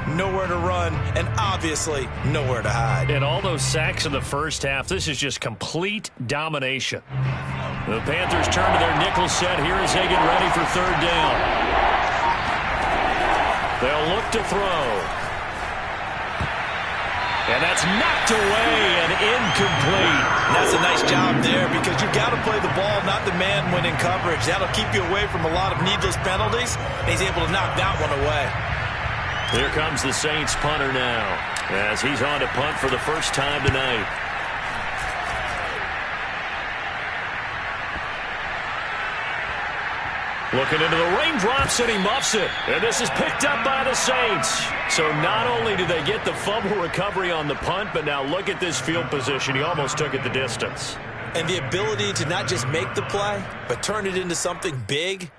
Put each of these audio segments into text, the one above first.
nowhere to run, and obviously nowhere to hide. And all those sacks in the first half, this is just complete domination. The Panthers turn to their nickel set here as they get ready for third down. They'll look to throw. And that's knocked away and incomplete. That's a nice job there because you've got to play the ball, not the man when in coverage. That'll keep you away from a lot of needless penalties. And he's able to knock that one away. Here comes the Saints punter now as he's on to punt for the first time tonight. Looking into the raindrops, and he muffs it. And this is picked up by the Saints. So not only do they get the fumble recovery on the punt, but now look at this field position. He almost took it the distance. And the ability to not just make the play, but turn it into something big,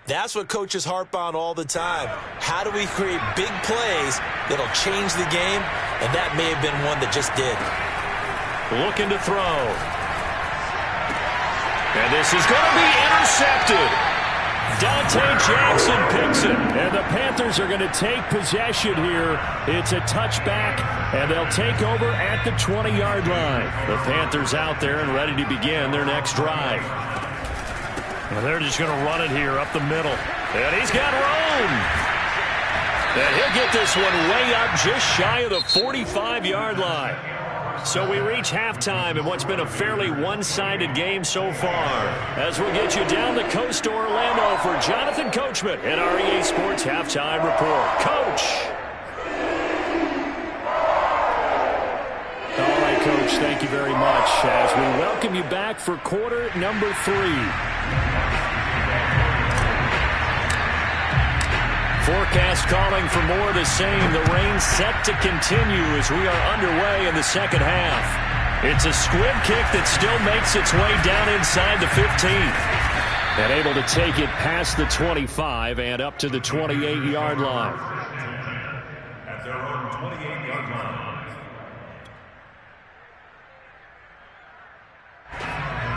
that's what coaches harp on all the time. How do we create big plays that'll change the game? And that may have been one that just did. Looking to throw. And this is going to be intercepted. Dante Jackson picks it, and the Panthers are going to take possession here. It's a touchback, and they'll take over at the 20-yard line. The Panthers out there and ready to begin their next drive. And they're just going to run it here up the middle. And he's got room. And he'll get this one way up just shy of the 45-yard line. So we reach halftime in what's been a fairly one-sided game so far. As we'll get you down the coast to Orlando for Jonathan Coachman at our EA Sports Halftime Report. Coach! All right, Coach, thank you very much as we welcome you back for quarter number 3. Forecast calling for more of the same. The rain set to continue as we are underway in the second half. It's a squib kick that still makes its way down inside the 15. And able to take it past the 25 and up to the 28-yard line. At their own 28-yard line.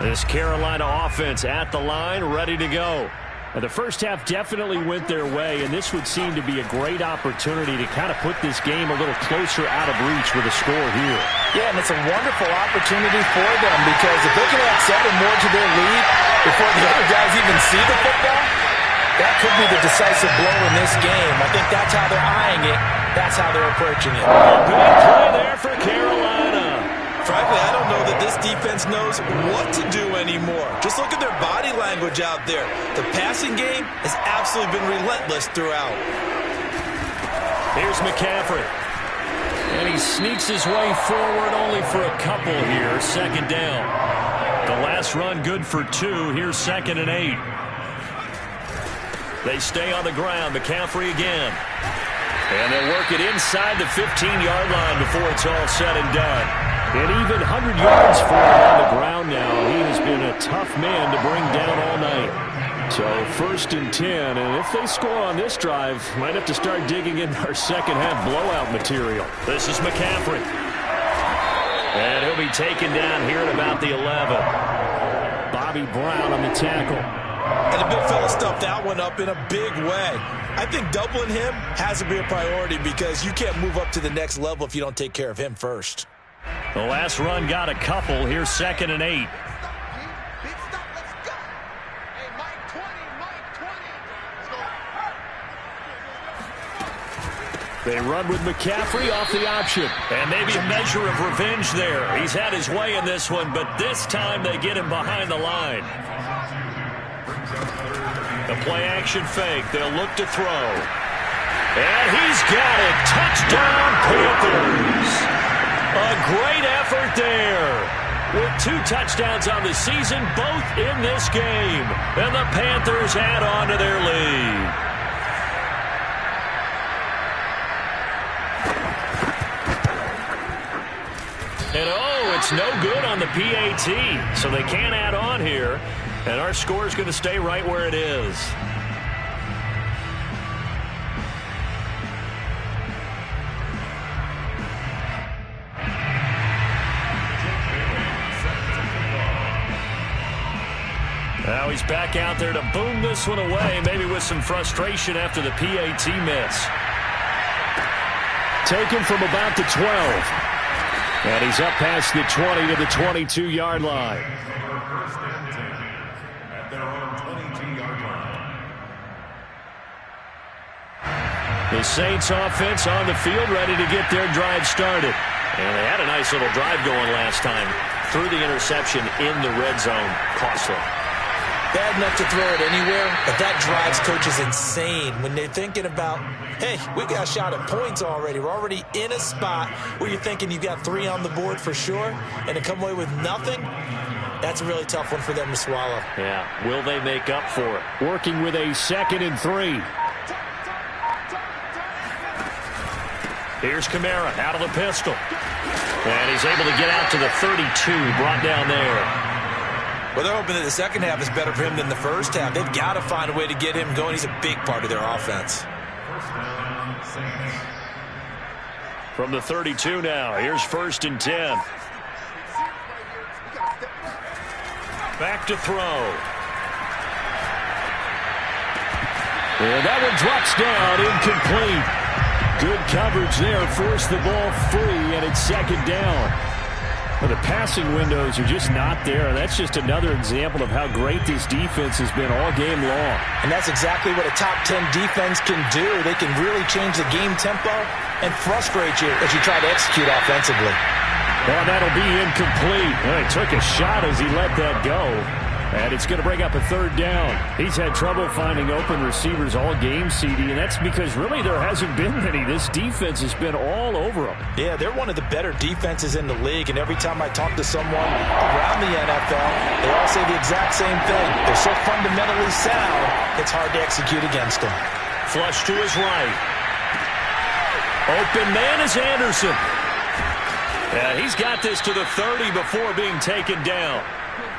This Carolina offense at the line, ready to go. And the first half definitely went their way, and this would seem to be a great opportunity to kind of put this game a little closer out of reach with a score here. Yeah, and it's a wonderful opportunity for them because if they can add 7 more to their lead before the other guys even see the football, that could be the decisive blow in this game. I think that's how they're eyeing it. That's how they're approaching it. Big play there for Carolina. Frankly, I don't know that this defense knows what to do anymore. Just look at their body language out there. The passing game has absolutely been relentless throughout. Here's McCaffrey. And he sneaks his way forward only for a couple here. Second down. The last run good for 2. Here's 2nd and 8. They stay on the ground. McCaffrey again. And they'll work it inside the 15-yard line before it's all said and done. And even 100 yards for him on the ground now. He has been a tough man to bring down all night. So 1st and 10, and if they score on this drive, might have to start digging into our second half blowout material. This is McCaffrey. And he'll be taken down here at about the 11. Bobby Brown on the tackle. And the big fella stuffed that one up in a big way. I think doubling him has to be a priority because you can't move up to the next level if you don't take care of him first. The last run got a couple. Here's 2nd and 8. They run with McCaffrey off the option. And maybe a measure of revenge there. He's had his way in this one, but this time they get him behind the line. The play-action fake. They'll look to throw. And he's got it. Touchdown, Panthers. A great effort there. With 2 touchdowns on the season, both in this game. And the Panthers add on to their lead. And oh, it's no good on the PAT. So they can't add on here. And our score is going to stay right where it is. Now he's back out there to boom this one away, maybe with some frustration after the PAT miss. Taken from about the 12. And he's up past the 20 to the 22-yard line. At their own 22-yard line. The Saints offense on the field, ready to get their drive started. And they had a nice little drive going last time. Threw the interception in the red zone. Costly. Bad enough to throw it anywhere, but that drives coaches insane when they're thinking about, hey, we got a shot at points already. We're already in a spot where you're thinking you've got 3 on the board for sure, and to come away with nothing, that's a really tough one for them to swallow. Yeah, will they make up for it? Working with a 2nd and 3. Here's Kamara out of the pistol. And he's able to get out to the 32, brought down there. Well, they're hoping that the second half is better for him than the first half. They've got to find a way to get him going. He's a big part of their offense. First down, Saints. From the 32 now, here's 1st and 10. Back to throw. And that one drops down, incomplete. Good coverage there, forced the ball free, and it's 2nd down. Well, the passing windows are just not there. That's just another example of how great this defense has been all game long. And that's exactly what a top 10 defense can do. They can really change the game tempo and frustrate you as you try to execute offensively. Well, that'll be incomplete. Well, he took a shot as he let that go. And it's going to bring up a 3rd down. He's had trouble finding open receivers all game, CD, and that's because really there hasn't been many. This defense has been all over them. Yeah, they're one of the better defenses in the league, and every time I talk to someone around the NFL, they all say the exact same thing. They're so fundamentally sound, it's hard to execute against them. Flush to his right. Open man is Anderson. Yeah, he's got this to the 30 before being taken down.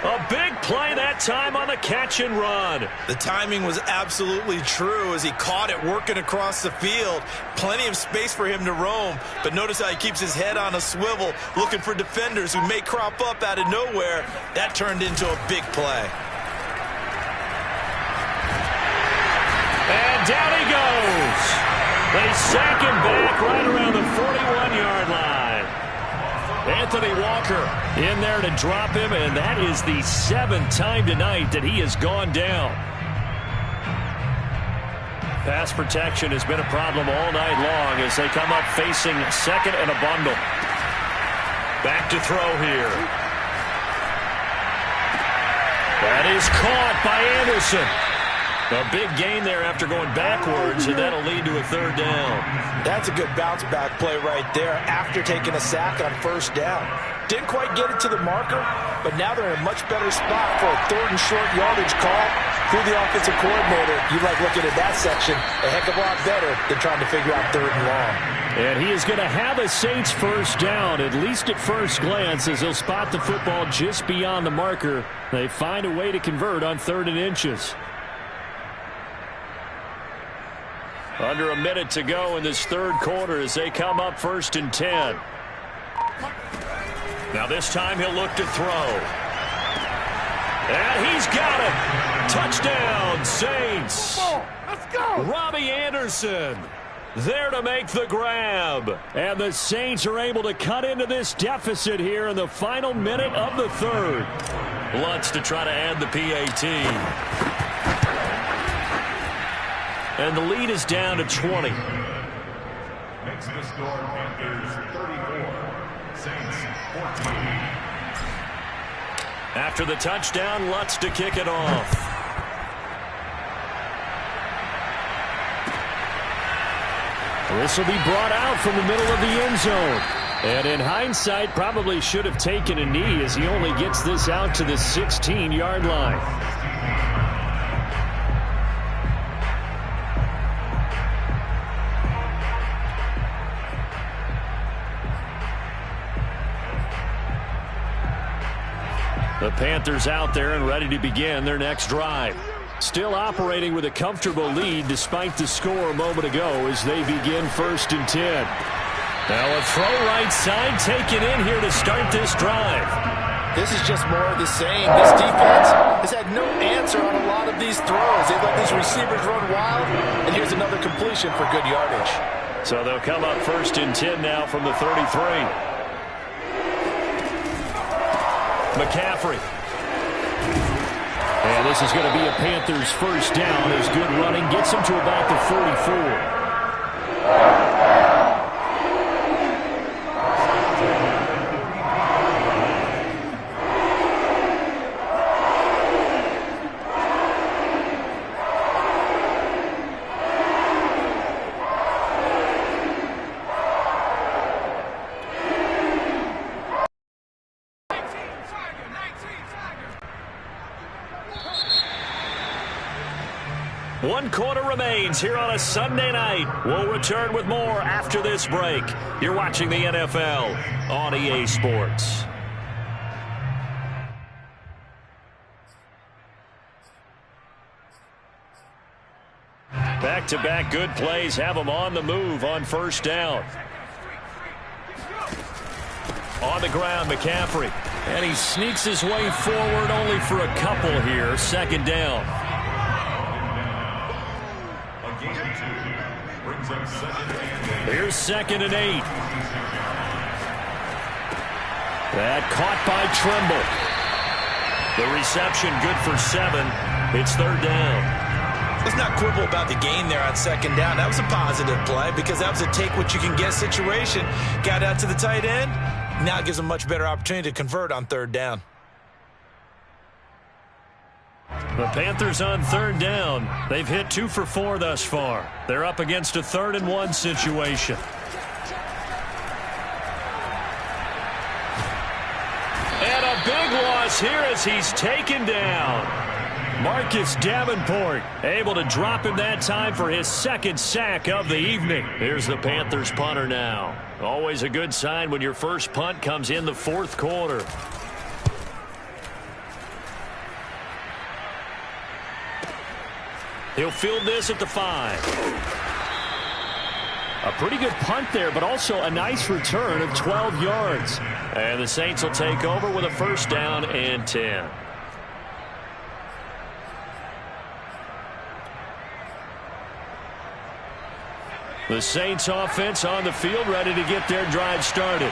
A big play that time on the catch and run. The timing was absolutely true as he caught it working across the field. Plenty of space for him to roam, but notice how he keeps his head on a swivel looking for defenders who may crop up out of nowhere. That turned into a big play. And down he goes. They sack him back right around the 41-yard line. Anthony Walker in there to drop him, and that is the 7th time tonight that he has gone down. Pass protection has been a problem all night long as they come up facing 2nd and a bundle. Back to throw here. That is caught by Anderson. A big gain there after going backwards, and that'll lead to a 3rd down. That's a good bounce-back play right there after taking a sack on 1st down. Didn't quite get it to the marker, but now they're in a much better spot for a 3rd and short yardage call through the offensive coordinator. You like looking at that section a heck of a lot better than trying to figure out 3rd and long. And he is going to have a Saints 1st down, at least at first glance, as he'll spot the football just beyond the marker. They find a way to convert on 3rd and inches. Under a minute to go in this 3rd quarter as they come up 1st and 10. Now this time he'll look to throw. And he's got it. Touchdown, Saints. Let's go. Robbie Anderson there to make the grab. And the Saints are able to cut into this deficit here in the final minute of the 3rd. Lutz to try to add the PAT. And the lead is down to 20. Makes the score Panthers 34, Saints 14. After the touchdown, Lutz to kick it off. This will be brought out from the middle of the end zone. And in hindsight, probably should have taken a knee as he only gets this out to the 16-yard line. The Panthers out there and ready to begin their next drive. Still operating with a comfortable lead despite the score a moment ago as they begin 1st and 10. Now a throw right side taken in here to start this drive. This is just more of the same. This defense has had no answer on a lot of these throws. They let these receivers run wild, and here's another completion for good yardage. So they'll come up 1st and 10 now from the 33. McCaffrey. And this is going to be a Panthers first down as good running gets them to about the 44. One quarter remains here on a Sunday night. We'll return with more after this break. You're watching the NFL on EA Sports. Back-to-back good plays have them on the move on first down. On the ground, McCaffrey. And he sneaks his way forward only for a couple here. Second down. Here's 2nd and 8. That caught by Trimble. The reception good for 7. It's 3rd down. Let's not quibble about the gain there on 2nd down. That was a positive play because that was a take-what-you-can-get situation. Got out to the tight end. Now it gives them a much better opportunity to convert on 3rd down. The Panthers on 3rd down. They've hit 2 for 4 thus far. They're up against a 3rd and 1 situation. And a big loss here as he's taken down. Marcus Davenport able to drop him that time for his 2nd sack of the evening. Here's the Panthers punter now. Always a good sign when your first punt comes in the 4th quarter. He'll field this at the 5. A pretty good punt there, but also a nice return of 12 yards. And the Saints will take over with a 1st down and 10. The Saints offense on the field ready to get their drive started.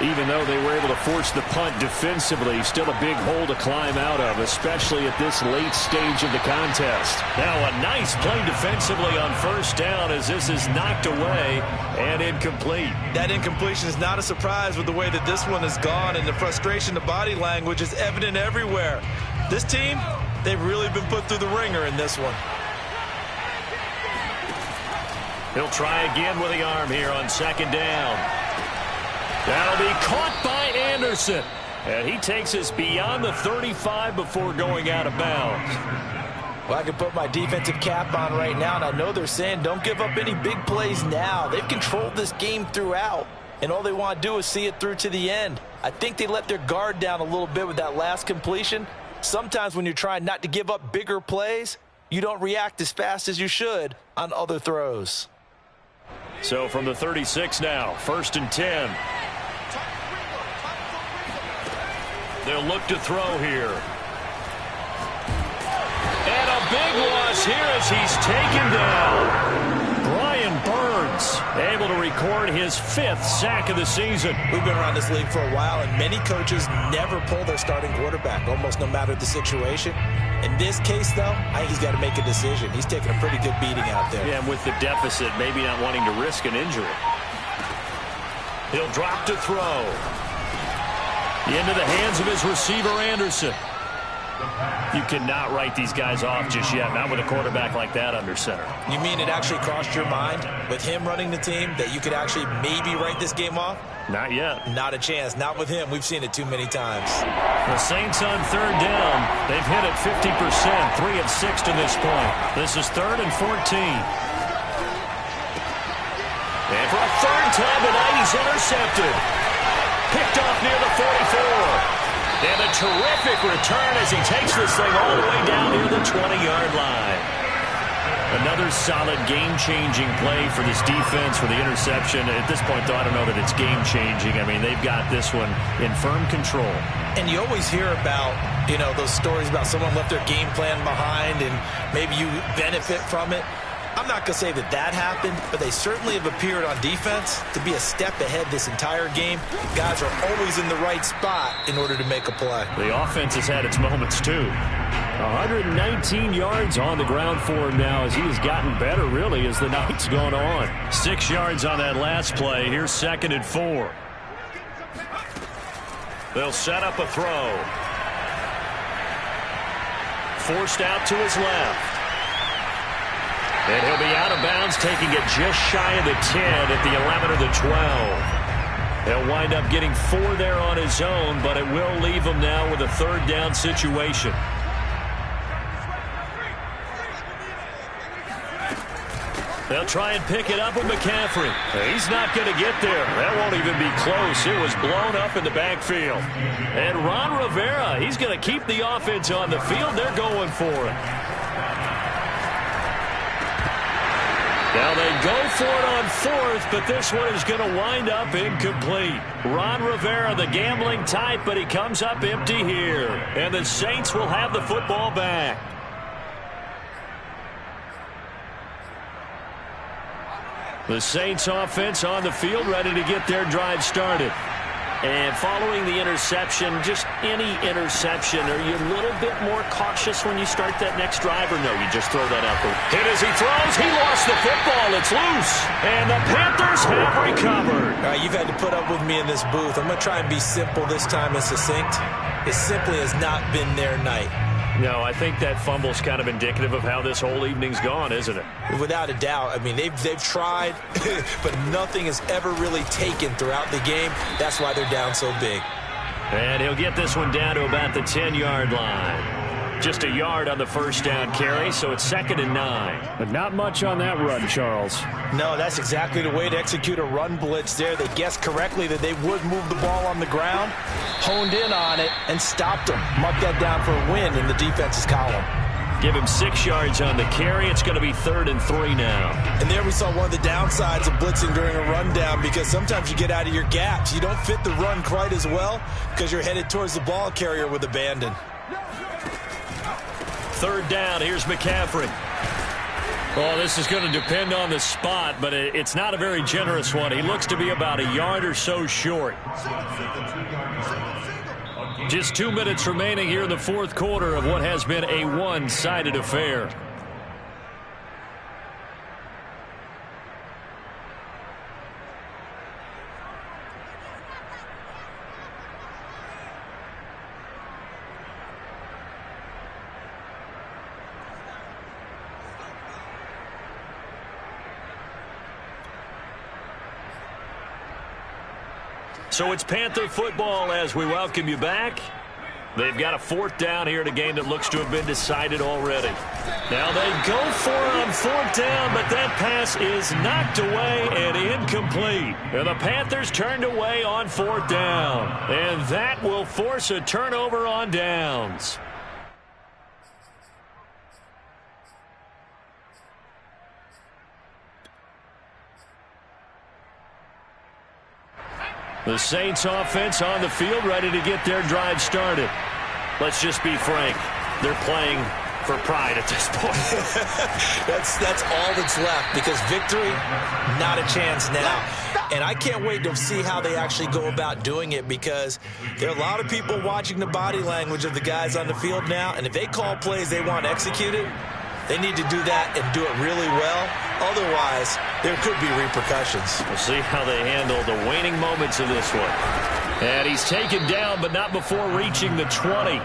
Even though they were able to force the punt defensively, still a big hole to climb out of, especially at this late stage of the contest. Now a nice play defensively on 1st down as this is knocked away and incomplete. That incompletion is not a surprise with the way that this one has gone, and the frustration, the body language is evident everywhere. This team, they've really been put through the ringer in this one. He'll try again with the arm here on 2nd down. That'll be caught by Anderson. And he takes us beyond the 35 before going out of bounds. Well, I can put my defensive cap on right now, and I know they're saying don't give up any big plays now. They've controlled this game throughout, and all they want to do is see it through to the end. I think they let their guard down a little bit with that last completion. Sometimes when you're trying not to give up bigger plays, you don't react as fast as you should on other throws. So from the 36 now, 1st and 10. They'll look to throw here. And a big loss here as he's taken down. Brian Burns able to record his 5th sack of the season. We've been around this league for a while, and many coaches never pull their starting quarterback, almost no matter the situation. In this case, though, I think he's got to make a decision. He's taking a pretty good beating out there. Yeah, and with the deficit, maybe not wanting to risk an injury. He'll drop to throw. Into the hands of his receiver, Anderson. You cannot write these guys off just yet, not with a quarterback like that under center. You mean it actually crossed your mind with him running the team that you could actually maybe write this game off? Not yet. Not a chance. Not with him. We've seen it too many times. The Saints on 3rd down. They've hit it 50%, 3 of 6 to this point. This is 3rd and 14. And for a 3rd time tonight, he's intercepted. Picked off near the 44. And a terrific return as he takes this thing all the way down near the 20-yard line. Another solid game-changing play for this defense for the interception. At this point, though, I don't know that it's game-changing. I mean, they've got this one in firm control. And you always hear about, those stories about someone left their game plan behind and maybe you benefit from it. I'm not going to say that that happened, but they certainly have appeared on defense to be a step ahead this entire game. Guys are always in the right spot in order to make a play. The offense has had its moments, too. 119 yards on the ground for him now as he has gotten better, really, as the night's gone on. 6 yards on that last play. Here's 2nd and 4. They'll set up a throw. Forced out to his left. And he'll be out of bounds, taking it just shy of the 10 at the 11 or the 12. He'll wind up getting 4 there on his own, but it will leave him now with a 3rd down situation. They'll try and pick it up with McCaffrey. He's not going to get there. That won't even be close. It was blown up in the backfield. And Ron Rivera, he's going to keep the offense on the field. They're going for it. Now they go for it on 4th, but this one is going to wind up incomplete. Ron Rivera, the gambling type, but he comes up empty here. And the Saints will have the football back. The Saints offense on the field, ready to get their drive started. And following the interception, just any interception, are you a little bit more cautious when you start that next drive, or no, you just throw that out there? Hit as he throws, he lost the football, it's loose. And the Panthers have recovered. All right, you've had to put up with me in this booth. I'm going to try and be simple this time and succinct. It simply has not been their night. No, I think that fumble's kind of indicative of how this whole evening's gone, isn't it? Without a doubt. I mean, they've tried, but nothing has ever really taken throughout the game. That's why they're down so big. And he'll get this one down to about the 10-yard line. Just a yard on the 1st down carry, so it's 2nd and 9. But not much on that run, Charles. No, that's exactly the way to execute a run blitz there. They guessed correctly that they would move the ball on the ground, honed in on it, and stopped them. Mark that down for a win in the defense's column. Give him 6 yards on the carry. It's going to be 3rd and 3 now. And there we saw one of the downsides of blitzing during a rundown, because sometimes you get out of your gaps. You don't fit the run quite as well because you're headed towards the ball carrier with abandon. 3rd down. Here's McCaffrey. Well, this is going to depend on the spot, but it's not a very generous one. He looks to be about a yard or so short. Just 2 minutes remaining here in the 4th quarter of what has been a one-sided affair. So it's Panther football as we welcome you back. They've got a 4th down here in a game that looks to have been decided already. Now they go for it on 4th down, but that pass is knocked away and incomplete. And the Panthers turned away on 4th down. And that will force a turnover on downs. The Saints offense on the field, ready to get their drive started. Let's just be frank. They're playing for pride at this point. That's all that's left, because victory, not a chance now. And I can't wait to see how they actually go about doing it, because there are a lot of people watching the body language of the guys on the field now, and if they call plays they want executed, they need to do that and do it really well. Otherwise, there could be repercussions. We'll see how they handle the waning moments of this one. And he's taken down, but not before reaching the 20.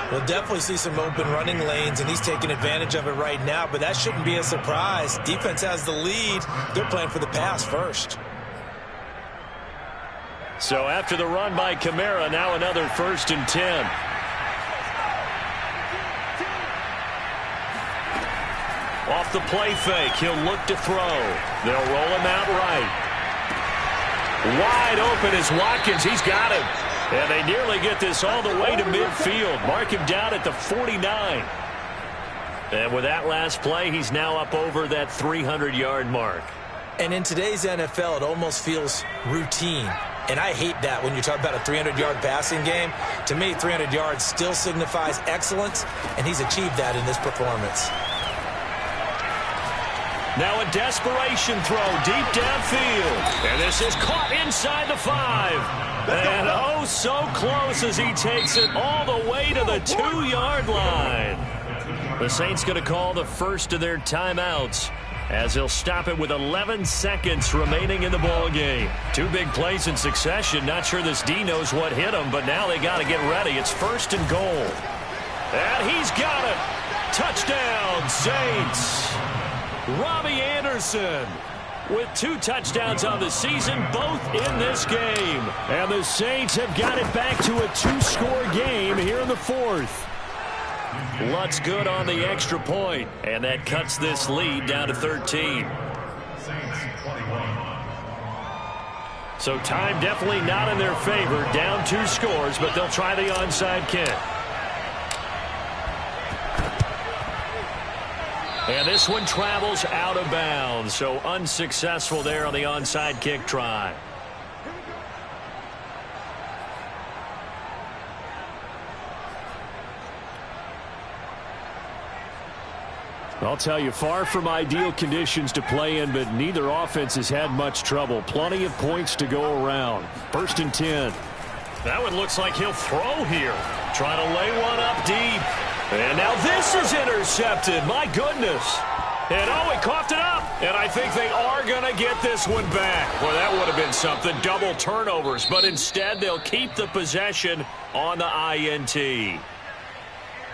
We'll definitely see some open running lanes, and he's taking advantage of it right now, but that shouldn't be a surprise. Defense has the lead. They're playing for the pass first. So after the run by Kamara, now another 1st and 10. Off the play fake, he'll look to throw. They'll roll him out right. Wide open is Watkins. He's got him. And they nearly get this all the way to midfield. Mark him down at the 49. And with that last play, he's now up over that 300-yard mark. And in today's NFL, it almost feels routine. And I hate that when you talk about a 300-yard passing game. To me, 300 yards still signifies excellence, and he's achieved that in this performance. Now a desperation throw deep downfield. And this is caught inside the 5. And oh, so close as he takes it all the way to the 2-yard line. The Saints going to call the first of their timeouts as they'll stop it with 11 seconds remaining in the ball game. 2 big plays in succession. Not sure this D knows what hit him, but now they got to get ready. It's 1st and goal. And he's got it. Touchdown, Saints. Robbie Anderson with 2 touchdowns on the season, both in this game. And the Saints have got it back to a 2-score game here in the 4th. Lutz good on the extra point, and that cuts this lead down to 13. So time definitely not in their favor. Down 2 scores, but they'll try the onside kick. And this one travels out of bounds, so unsuccessful there on the onside kick try. I'll tell you, far from ideal conditions to play in, but neither offense has had much trouble. Plenty of points to go around. 1st and 10. That one looks like he'll throw here. Trying to lay one up deep. And now this is intercepted. My goodness. And oh, he coughed it up. And I think they are going to get this one back. Well, that would have been something. Double turnovers. But instead, they'll keep the possession on the INT.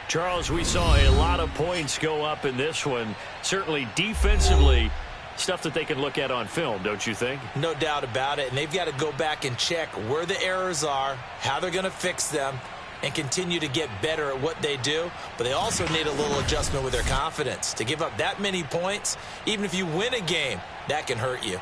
Charles, we saw a lot of points go up in this one. Certainly defensively, stuff that they can look at on film, don't you think? No doubt about it. And they've got to go back and check where the errors are, how they're going to fix them, and continue to get better at what they do. But they also need a little adjustment with their confidence. To give up that many points, even if you win a game, that can hurt you.